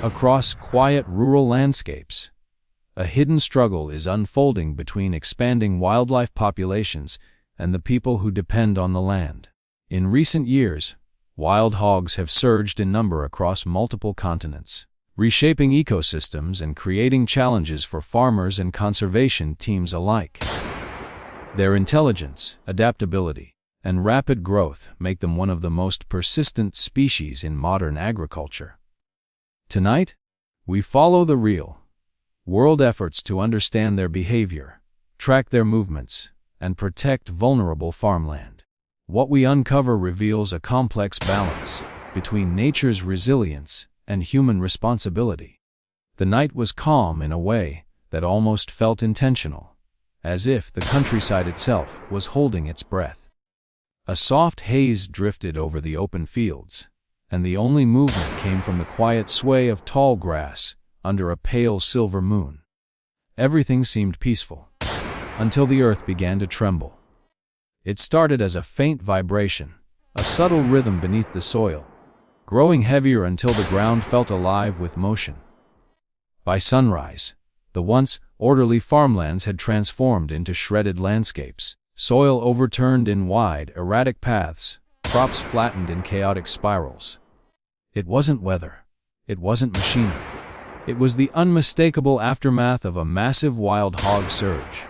Across quiet rural landscapes, a hidden struggle is unfolding between expanding wildlife populations and the people who depend on the land. In recent years, wild hogs have surged in number across multiple continents, reshaping ecosystems and creating challenges for farmers and conservation teams alike. Their intelligence, adaptability, and rapid growth make them one of the most persistent species in modern agriculture. Tonight, we follow the real-world efforts to understand their behavior, track their movements, and protect vulnerable farmland. What we uncover reveals a complex balance between nature's resilience and human responsibility. The night was calm in a way that almost felt intentional, as if the countryside itself was holding its breath. A soft haze drifted over the open fields, and the only movement came from the quiet sway of tall grass under a pale silver moon. Everything seemed peaceful, until the earth began to tremble. It started as a faint vibration, a subtle rhythm beneath the soil, growing heavier until the ground felt alive with motion. By sunrise, the once orderly farmlands had transformed into shredded landscapes, soil overturned in wide, erratic paths, crops flattened in chaotic spirals. It wasn't weather. It wasn't machinery. It was the unmistakable aftermath of a massive wild hog surge,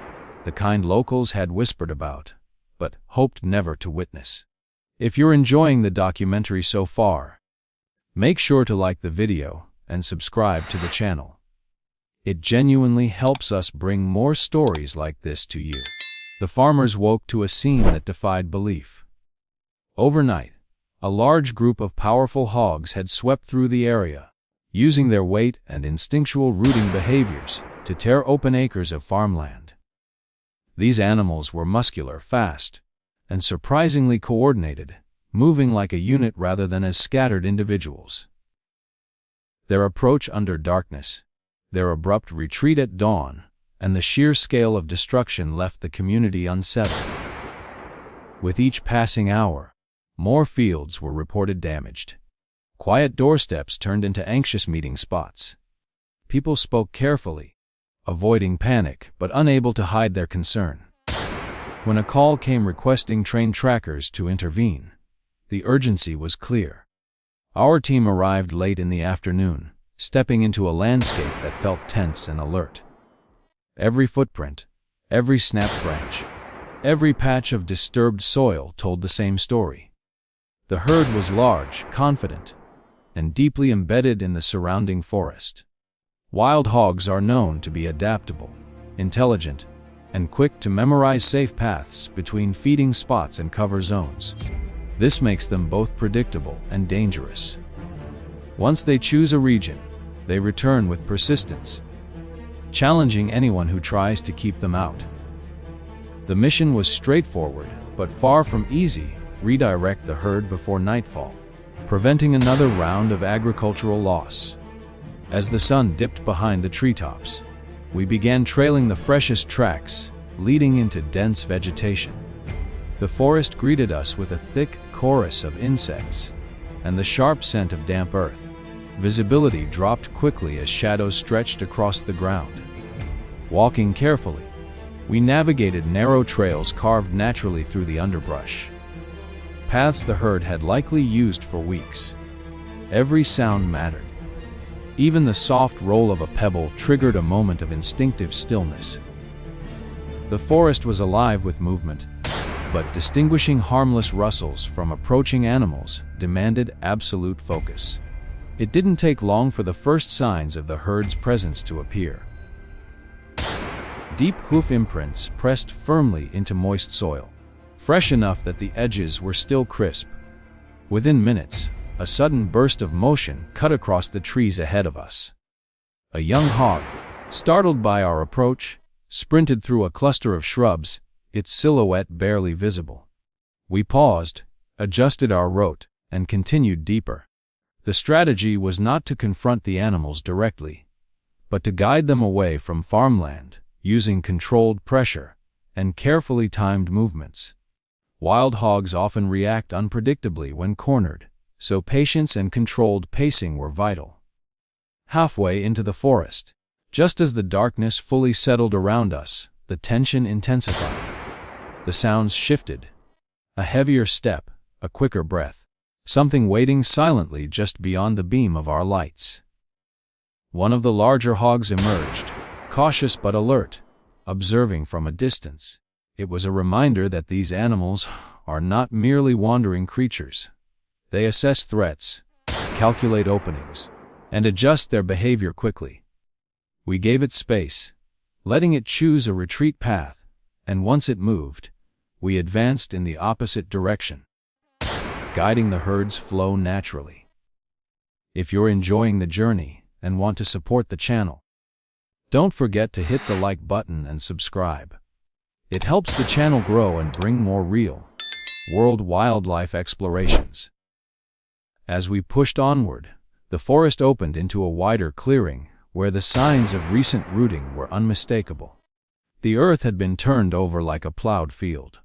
the kind locals had whispered about, but hoped never to witness. If you're enjoying the documentary so far, make sure to like the video and subscribe to the channel. It genuinely helps us bring more stories like this to you. The farmers woke to a scene that defied belief. Overnight, a large group of powerful hogs had swept through the area, using their weight and instinctual rooting behaviors to tear open acres of farmland. These animals were muscular, fast, and surprisingly coordinated, moving like a unit rather than as scattered individuals. Their approach under darkness, their abrupt retreat at dawn, and the sheer scale of destruction left the community unsettled. With each passing hour, more fields were reported damaged. Quiet doorsteps turned into anxious meeting spots. People spoke carefully, avoiding panic but unable to hide their concern. When a call came requesting trained trackers to intervene, the urgency was clear. Our team arrived late in the afternoon, stepping into a landscape that felt tense and alert. Every footprint, every snapped branch, every patch of disturbed soil told the same story. The herd was large, confident, and deeply embedded in the surrounding forest. Wild hogs are known to be adaptable, intelligent, and quick to memorize safe paths between feeding spots and cover zones. This makes them both predictable and dangerous. Once they choose a region, they return with persistence, challenging anyone who tries to keep them out. The mission was straightforward, but far from easy: redirect the herd before nightfall, preventing another round of agricultural loss. As the sun dipped behind the treetops, we began trailing the freshest tracks, leading into dense vegetation. The forest greeted us with a thick chorus of insects and the sharp scent of damp earth. Visibility dropped quickly as shadows stretched across the ground. Walking carefully, we navigated narrow trails carved naturally through the underbrush, paths the herd had likely used for weeks. Every sound mattered. Even the soft roll of a pebble triggered a moment of instinctive stillness. The forest was alive with movement, but distinguishing harmless rustles from approaching animals demanded absolute focus. It didn't take long for the first signs of the herd's presence to appear. Deep hoof imprints pressed firmly into moist soil, fresh enough that the edges were still crisp. Within minutes, a sudden burst of motion cut across the trees ahead of us. A young hog, startled by our approach, sprinted through a cluster of shrubs, its silhouette barely visible. We paused, adjusted our route, and continued deeper. The strategy was not to confront the animals directly, but to guide them away from farmland, using controlled pressure and carefully timed movements. Wild hogs often react unpredictably when cornered, so patience and controlled pacing were vital. halfway into the forest. Just as the darkness fully settled around us, the tension intensified. The sounds shifted. A heavier step, a quicker breath. Something waiting silently just beyond the beam of our lights. One of the larger hogs emerged, cautious but alert, observing from a distance. It was a reminder that these animals are not merely wandering creatures. They assess threats, calculate openings, and adjust their behavior quickly. We gave it space, letting it choose a retreat path, and once it moved, we advanced in the opposite direction, guiding the herd's flow naturally. If you're enjoying the journey and want to support the channel, don't forget to hit the like button and subscribe. It helps the channel grow and bring more real, world wildlife explorations. As we pushed onward, the forest opened into a wider clearing where the signs of recent rooting were unmistakable. The earth had been turned over like a plowed field.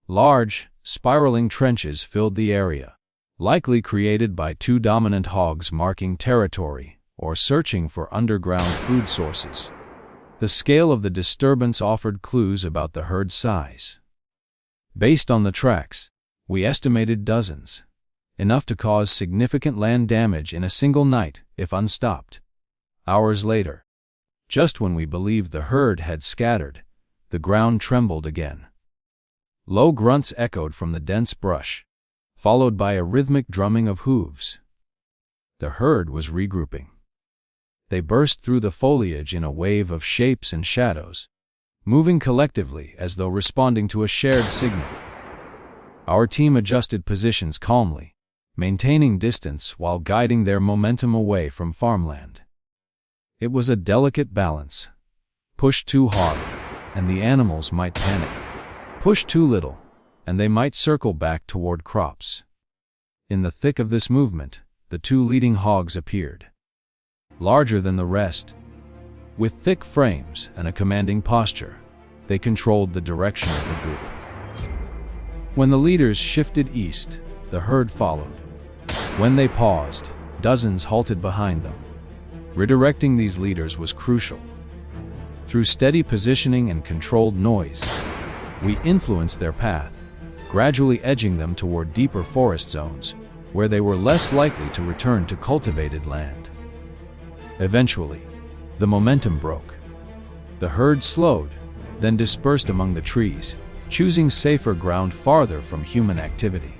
Large, spiraling trenches filled the area, likely created by two dominant hogs marking territory or searching for underground food sources. The scale of the disturbance offered clues about the herd's size. Based on the tracks, we estimated dozens, enough to cause significant land damage in a single night if unstopped. Hours later, just when we believed the herd had scattered, the ground trembled again. Low grunts echoed from the dense brush, followed by a rhythmic drumming of hooves. The herd was regrouping. They burst through the foliage in a wave of shapes and shadows, moving collectively as though responding to a shared signal. Our team adjusted positions calmly, maintaining distance while guiding their momentum away from farmland. It was a delicate balance. Push too hard, and the animals might panic. Push too little, and they might circle back toward crops. In the thick of this movement, the two leading hogs appeared. Larger than the rest, with thick frames and a commanding posture, they controlled the direction of the group. When the leaders shifted east, the herd followed. When they paused, dozens halted behind them. Redirecting these leaders was crucial. Through steady positioning and controlled noise, we influenced their path, gradually edging them toward deeper forest zones, where they were less likely to return to cultivated land. Eventually, the momentum broke. The herd slowed, then dispersed among the trees, choosing safer ground farther from human activity.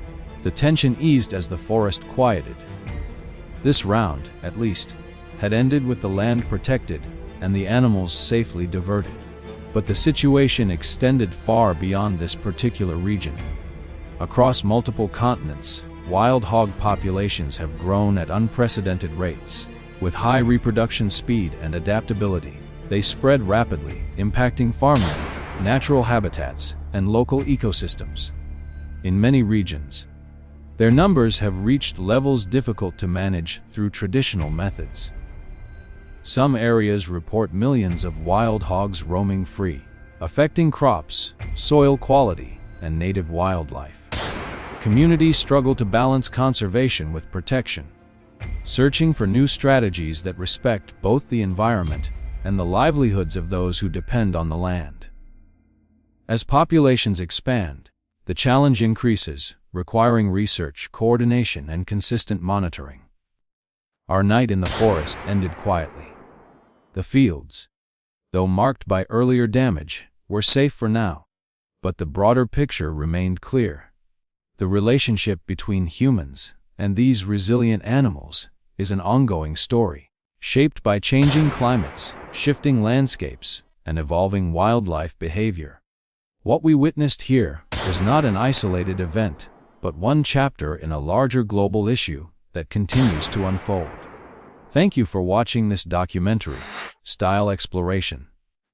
The tension eased as the forest quieted. This round, at least, had ended with the land protected and the animals safely diverted. But the situation extended far beyond this particular region. Across multiple continents, wild hog populations have grown at unprecedented rates. With high reproduction speed and adaptability, they spread rapidly, impacting farmland, natural habitats, and local ecosystems. In many regions, their numbers have reached levels difficult to manage through traditional methods. Some areas report millions of wild hogs roaming free, affecting crops, soil quality, and native wildlife. Communities struggle to balance conservation with protection, searching for new strategies that respect both the environment and the livelihoods of those who depend on the land. As populations expand, the challenge increases, requiring research, coordination, and consistent monitoring. Our night in the forest ended quietly. The fields, though marked by earlier damage, were safe for now, but the broader picture remained clear. The relationship between humans and these resilient animals is an ongoing story, shaped by changing climates, shifting landscapes, and evolving wildlife behavior. What we witnessed here was not an isolated event, but one chapter in a larger global issue that continues to unfold. Thank you for watching this documentary-style exploration.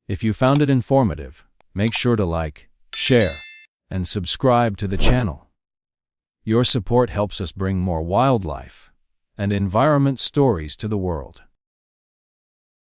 If you found it informative, make sure to like, share, and subscribe to the channel. Your support helps us bring more wildlife and environment stories to the world.